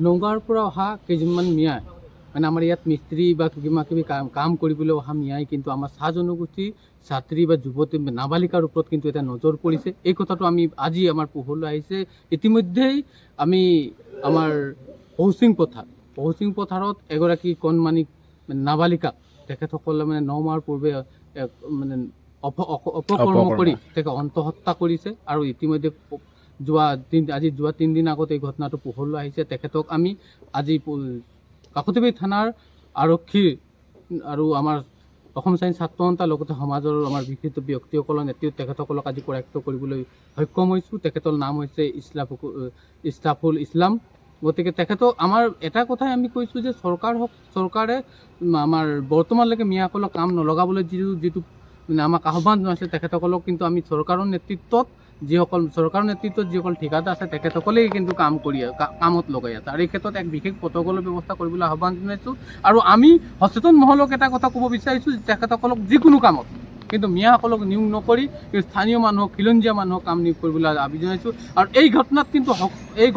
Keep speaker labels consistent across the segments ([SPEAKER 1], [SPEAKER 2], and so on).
[SPEAKER 1] নগাঁৱৰ পৰা অহা কেইজনমান মিয়াই মানে আমাৰ ইয়াত মিস্ত্ৰী বা কিবা কিবি কাম কৰিবলৈ অহা মিয়াই কিন্তু আমাৰ চাহ জনগোষ্ঠী ছাত্ৰী বা যুৱতী নাবালিকাৰ ওপৰত কিন্তু এটা নজৰ পৰিছে। এই কথাটো আমি আজি আমাৰ পোহৰলৈ আহিছে। ইতিমধ্যেই আমি আমাৰ পৌচিং পথাৰত এগৰাকী কণমানি নাবালিকাক তেখেতসকলে মানে 9 মাহৰ পূৰ্বে মানে অপকৰ্ম কৰি তেখেত আত্মহত্যা কৰিছে আৰু ইতিমধ্যে আজি যোৱা 3 দিন আগত এই ঘটনাটো পোহৰলৈ আহিছে। তেখেতক আমি আজি কাকতিবাৰী থানাৰ আৰক্ষী আৰু আমাৰ অসম স্বাধীন ছাত্ৰ সন্থাৰ লগতে সমাজৰ আমাৰ বিশিষ্ট ব্যক্তিসকলৰ নেতৃত্বত তেখেতসকলক আজি কৰায়ত্ব কৰিবলৈ সক্ষম হৈছোঁ। তেখেতৰ নাম হৈছে ইছৰাফুল ইছলাম। গতিকে তেখেতক আমাৰ এটা কথাই আমি কৈছোঁ যে চৰকাৰে আমাৰ বৰ্তমানলৈকে মিয়াসকলক কাম নলগাবলৈ যিটো মানে আমাক আহ্বান জনাইছে, তেখেতসকলক কিন্তু আমি চৰকাৰৰ নেতৃত্বত যিসকল ঠিকাদাৰ আছে তেখেতসকলেই কিন্তু কামত লগাই আছে আৰু এই ক্ষেত্ৰত এক বিশেষ প্ৰটকলৰ ব্যৱস্থা কৰিবলৈ আহ্বান জনাইছোঁ। আৰু আমি সচেতন মহলক এটা কথা ক'ব বিচাৰিছোঁ যে তেখেতসকলক যিকোনো কামত কিন্তু মিয়াসকলক নিয়োগ নকৰি স্থানীয় মানুহক খিলঞ্জীয়া মানুহক কাম নিয়োগ কৰিবলৈ দাবী জনাইছোঁ। আৰু এই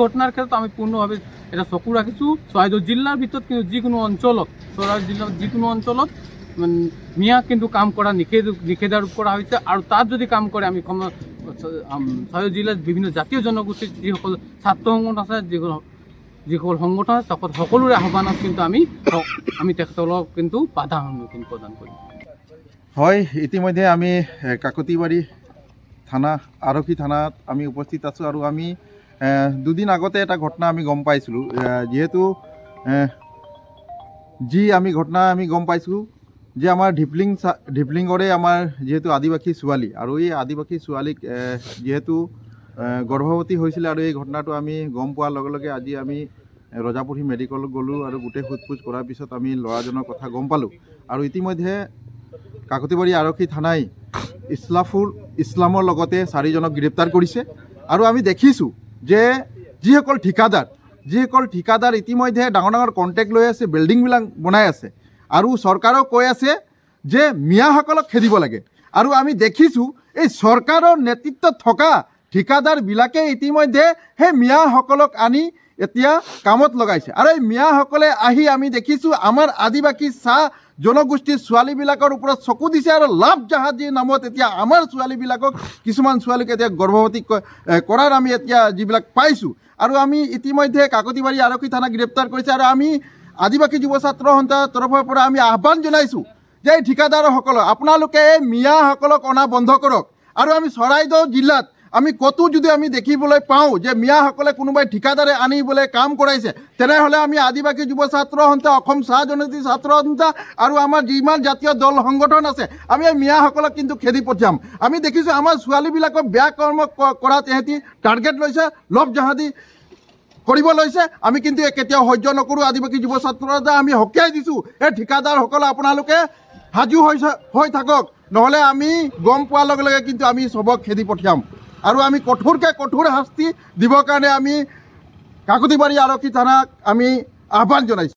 [SPEAKER 1] ঘটনাৰ ক্ষেত্ৰত আমি পূৰ্ণভাৱে এটা চকু ৰাখিছোঁ। চৰাইদেউ জিলাৰ ভিতৰত কিন্তু যিকোনো অঞ্চলত মিয়াক কিন্তু কাম কৰা নিষেধাৰোপ কৰা হৈছে আৰু তাত যদি কাম কৰে আমি চৰাইদেউ জিলাত বিভিন্ন জাতীয় জনগোষ্ঠীৰ যিসকল ছাত্ৰ সংগঠন আছে যিসকল সংগঠন আছে সকলোৰে আহ্বানত কিন্তু আমি তেখেতসকলক কিন্তু বাধা সন্মুখীন প্ৰদান কৰিম।
[SPEAKER 2] হয়, ইতিমধ্যে আমি কাকতিবাৰী আৰক্ষী থানাত আমি উপস্থিত আছোঁ আৰু আমি দুদিন আগতে এটা ঘটনা আমি গম পাইছিলোঁ। যিহেতু আমি গম পাইছোঁ যে আমাৰ ঢিপলিঙৰে আমাৰ যিহেতু আদিবাসী ছোৱালী আৰু এই আদিবাসী ছোৱালীক যিহেতু গৰ্ভৱতী হৈছিলে আৰু এই ঘটনাটো আমি গম পোৱাৰ লগে লগে আজি আমি ৰজাপুৰী মেডিকেলত গ'লোঁ আৰু গোটেই সোধ কৰাৰ পিছত আমি ল'ৰাজনৰ কথা গম পালোঁ। আৰু ইতিমধ্যে কাকতিবাৰী আৰক্ষী থানাই ইছৰাফুল ইছলামৰ লগতে 4জনক গ্ৰেপ্তাৰ কৰিছে। আৰু আমি দেখিছোঁ যে যিসকল ঠিকাদাৰ ইতিমধ্যে ডাঙৰ কণ্ট্ৰেক্ট লৈ আছে, বিল্ডিংবিলাক বনাই আছে আৰু চৰকাৰক কৈ আছে যে মিয়াসকলক খেদিব লাগে। আৰু আমি দেখিছোঁ এই চৰকাৰৰ নেতৃত্বত থকা ঠিকাদাৰবিলাকে ইতিমধ্যে সেই মিয়াসকলক আনি এতিয়া কামত লগাইছে। আৰু এই মিয়াসকলে আহি আমি দেখিছোঁ আমাৰ আদিবাসী চাহ জনগোষ্ঠীৰ ছোৱালীবিলাকৰ ওপৰত চকু দিছে আৰু লাভ জাহাজীৰ নামত এতিয়া আমাৰ ছোৱালীবিলাকক কিছুমান ছোৱালীক এতিয়া গৰ্ভৱতী কৰাৰ আমি এতিয়া যিবিলাক পাইছোঁ। আৰু আমি ইতিমধ্যে কাকতিবাৰী আৰক্ষী থানা গ্ৰেপ্তাৰ কৰিছে আৰু আমি আদিবাসী যুৱ ছাত্ৰ সন্থাৰ তৰফৰ পৰা আমি আহ্বান জনাইছোঁ যে এই ঠিকাদাৰসকলক আপোনালোকে এই মিয়াসকলক অনা বন্ধ কৰক। আৰু আমি চৰাইদেউ জিলাত আমি ক'তো যদি আমি দেখিবলৈ পাওঁ যে মিয়াসকলে কোনোবাই ঠিকাদাৰে আনি বোলে কাম কৰাইছে, তেনেহ'লে আমি আদিবাসী যুৱ ছাত্ৰ সন্থা, অসম চাহ জনজাতি ছাত্ৰ সন্থা আৰু আমাৰ যিমান জাতীয় দল সংগঠন আছে আমি এই মিয়াসকলক কিন্তু খেদি পঠিয়াম। আমি দেখিছোঁ আমাৰ ছোৱালীবিলাকক বেয়া কৰ্ম কৰাত এহেঁতি টাৰ্গেট লৈছে, লভ জাহাজী কৰিব লৈছে। আমি কিন্তু কেতিয়াও সহ্য নকৰোঁ। আদিবাসী যুৱ ছাত্ৰ সন্থা আমি সকীয়াই দিছোঁ, এই ঠিকাদাৰসকলে আপোনালোকে সাজু হৈ থাকক, নহ'লে আমি গম পোৱাৰ লগে লগে কিন্তু আমি চবক খেদি পঠিয়াম। আৰু আমি কঠোৰ শাস্তি দিবৰ কাৰণে আমি কাকতিবাৰী আৰক্ষী থানাক আমি আহ্বান জনাইছোঁ।